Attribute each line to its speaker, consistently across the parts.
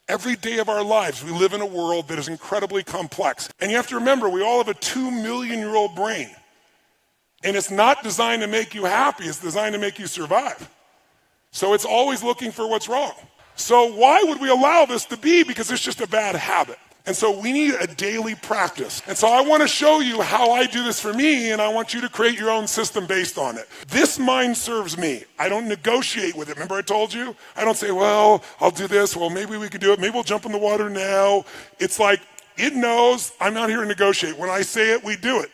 Speaker 1: Every day of our lives, we live in a world that is incredibly complex. And you have to remember, we all have a 2-million-year-old brain. And it's not designed to make you happy, it's designed to make you survive. So it's always looking for what's wrong. So why would we allow this to be? Because it's just a bad habit. And so we need a daily practice. And so I want to show you how I do this for me, and I want you to create your own system based on it. This mind serves me. I don't negotiate with it. Remember I told you? I don't say, well, I'll do this. Well, maybe we could do it. Maybe we'll jump in the water now. It's like, it knows I'm not here to negotiate. When I say it, we do it.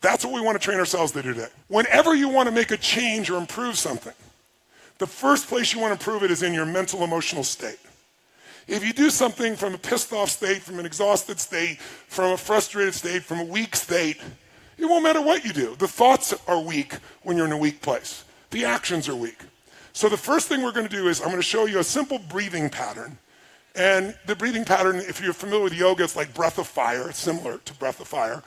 Speaker 1: That's what we want to train ourselves to do today. Whenever you want to make a change or improve something, the first place you want to improve it is in your mental, emotional state. If you do something from a pissed off state, from an exhausted state, from a frustrated state, from a weak state, it won't matter what you do. The thoughts are weak when you're in a weak place. The actions are weak. So the first thing we're going to do is I'm going to show you a simple breathing pattern. And the breathing pattern, if you're familiar with yoga, it's like breath of fire. It's similar to breath of fire.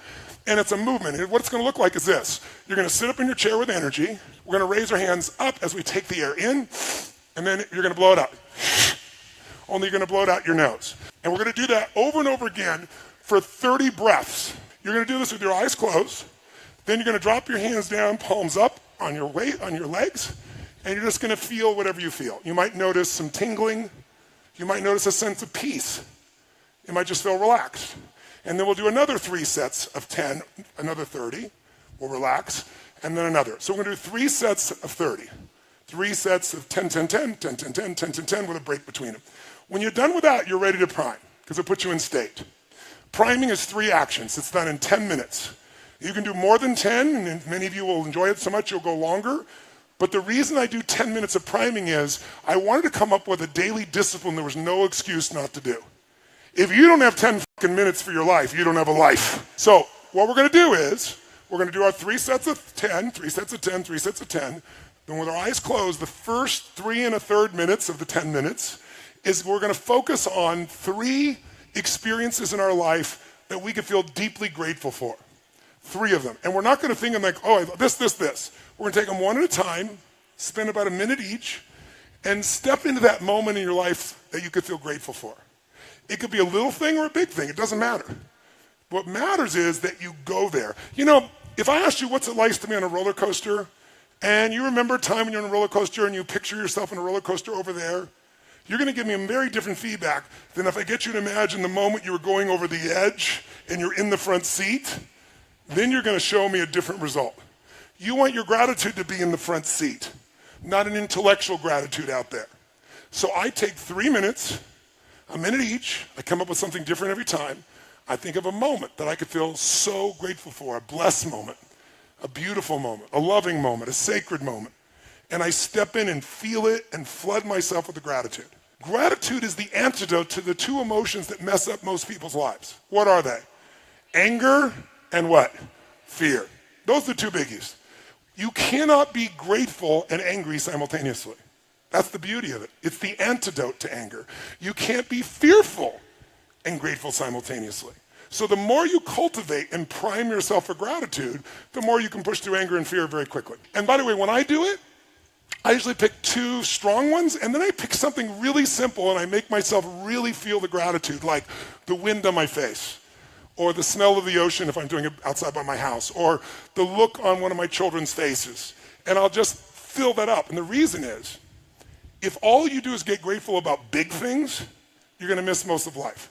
Speaker 1: And it's a movement. And what it's going to look like is this. You're going to sit up in your chair with energy. We're going to raise our hands up as we take the air in. And then you're going to blow it out. Only you're going to blow it out your nose. And we're going to do that over and over again for 30 breaths. You're going to do this with your eyes closed. Then you're going to drop your hands down, palms up on your weight, on your legs. And you're just going to feel whatever you feel. You might notice some tingling. You might notice a sense of peace. You might just feel relaxed. And then we'll do another 3 sets of 10, another 30. We'll relax. And then another. So we're going to do 3 sets of 30. 3 sets of 10, 10, 10, 10, 10, 10, 10, 10, 10 with a break between them. When you're done with that, you're ready to prime because it puts you in state. Priming is 3 actions. It's done in 10 minutes. You can do more than 10, and many of you will enjoy it so much you'll go longer. But the reason I do 10 minutes of priming is I wanted to come up with a daily discipline there was no excuse not to do. If you don't have 10 fucking minutes for your life, you don't have a life. So what we're going to do is we're going to do our 3 sets of 10, 3 sets of 10, 3 sets of 10. Then with our eyes closed, the first 3 1/3 minutes of the 10 minutes is we're going to focus on 3 experiences in our life that we can feel deeply grateful for. 3 of them. And we're not going to think of like, oh, this. We're going to take them one at a time, spend about a minute each, and step into that moment in your life that you could feel grateful for. It could be a little thing or a big thing. It doesn't matter. What matters is that you go there. You know, if I asked you what's it like to be on a roller coaster, and you remember a time when you're on a roller coaster and you picture yourself on a roller coaster over there, you're going to give me a very different feedback than if I get you to imagine the moment you were going over the edge and you're in the front seat. Then you're going to show me a different result. You want your gratitude to be in the front seat, not an intellectual gratitude out there. So I take 3 minutes, a minute each. I come up with something different every time. I think of a moment that I could feel so grateful for, a blessed moment, a beautiful moment, a loving moment, a sacred moment. And I step in and feel it and flood myself with the gratitude. Gratitude is the antidote to the 2 emotions that mess up most people's lives. What are they? Anger and what? Fear. Those are the 2 biggies. You cannot be grateful and angry simultaneously. That's the beauty of it. It's the antidote to anger. You can't be fearful and grateful simultaneously. So the more you cultivate and prime yourself for gratitude, the more you can push through anger and fear very quickly. And by the way, when I do it, I usually pick 2 strong ones, and then I pick something really simple, and I make myself really feel the gratitude, like the wind on my face, or the smell of the ocean if I'm doing it outside by my house, or the look on one of my children's faces. And I'll just fill that up. And the reason is, if all you do is get grateful about big things, you're going to miss most of life.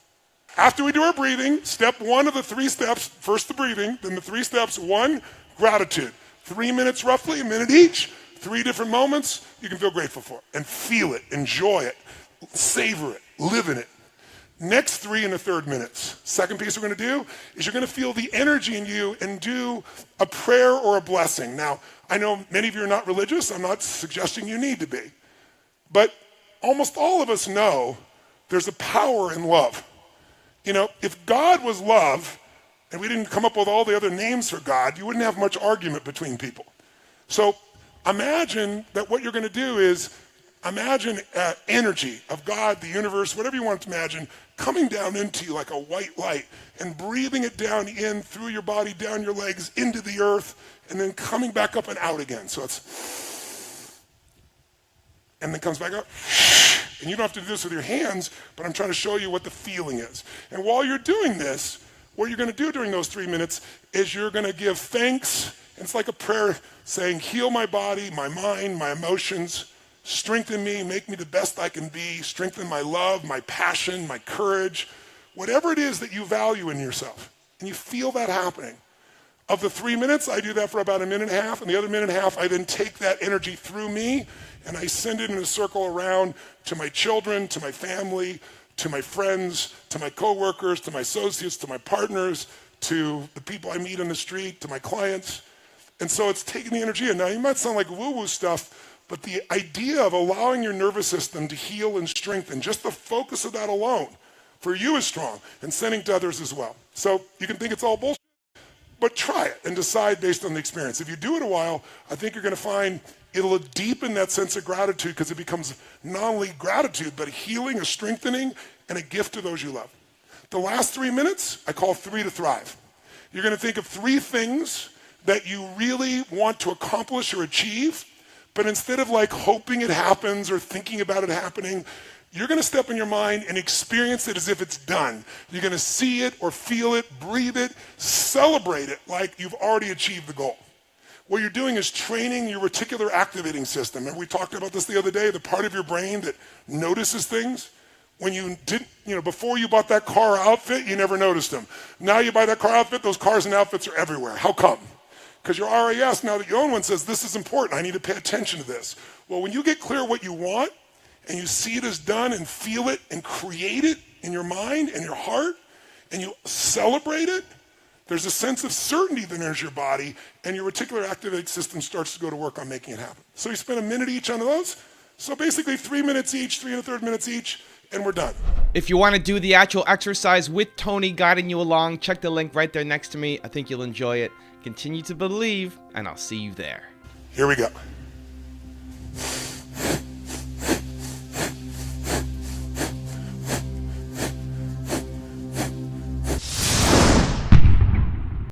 Speaker 1: After we do our breathing, step 1 of the 3 steps, first the breathing, then the 3 steps. 1, gratitude. 3 minutes roughly, a minute each. 3 different moments you can feel grateful for and feel it, enjoy it, savor it, live in it. Next 3 1/3 minutes. Second piece we're going to do is you're going to feel the energy in you and do a prayer or a blessing. Now, I know many of you are not religious. I'm not suggesting you need to be. But almost all of us know there's a power in love. You know, if God was love and we didn't come up with all the other names for God, you wouldn't have much argument between people. So imagine that what you're going to do is imagine energy of God, the universe, whatever you want to imagine, coming down into you like a white light and breathing it down in through your body, down your legs, into the earth, and then coming back up and out again. So it's, and then comes back up, And you don't have to do this with your hands, but I'm trying to show you what the feeling is. And while you're doing this, what you're going to do during those 3 minutes is you're going to give thanks. And it's like a prayer saying, heal my body, my mind, my emotions, strengthen me, make me the best I can be, strengthen my love, my passion, my courage, whatever it is that you value in yourself. And you feel that happening. Of the 3 minutes, I do that for about 1.5 minutes, and the other 1.5 minutes, I then take that energy through me and I send it in a circle around to my children, to my family, to my friends, to my coworkers, to my associates, to my partners, to the people I meet on the street, to my clients. And so it's taking the energy in. Now, you might sound like woo-woo stuff, but the idea of allowing your nervous system to heal and strengthen, just the focus of that alone, for you is strong, and sending to others as well. So you can think it's all bullshit, but try it and decide based on the experience. If you do it a while, I think you're going to find it'll deepen that sense of gratitude, because it becomes not only gratitude, but a healing, a strengthening, and a gift to those you love. The last 3 minutes, I call 3 to Thrive. You're going to think of 3 things that you really want to accomplish or achieve, but instead of like hoping it happens or thinking about it happening, you're going to step in your mind and experience it as if it's done. You're going to see it or feel it, breathe it, celebrate it like you've already achieved the goal. What you're doing is training your reticular activating system. And we talked about this the other day, the part of your brain that notices things. When you didn't, before you bought that car outfit, you never noticed them. Now you buy that car outfit, those cars and outfits are everywhere. How come? Because your RAS, now that you own one, says this is important. I need to pay attention to this. Well, when you get clear what you want and you see it as done and feel it and create it in your mind and your heart and you celebrate it, there's a sense of certainty that enters your body, and your reticular activating system starts to go to work on making it happen. So you spend 1 minute each on those. So basically 3 minutes each, 3 1/3 minutes each, and we're done.
Speaker 2: If you want to do the actual exercise with Tony guiding you along, check the link right there next to me. I think you'll enjoy it. Continue to believe, and I'll see you there.
Speaker 1: Here we go.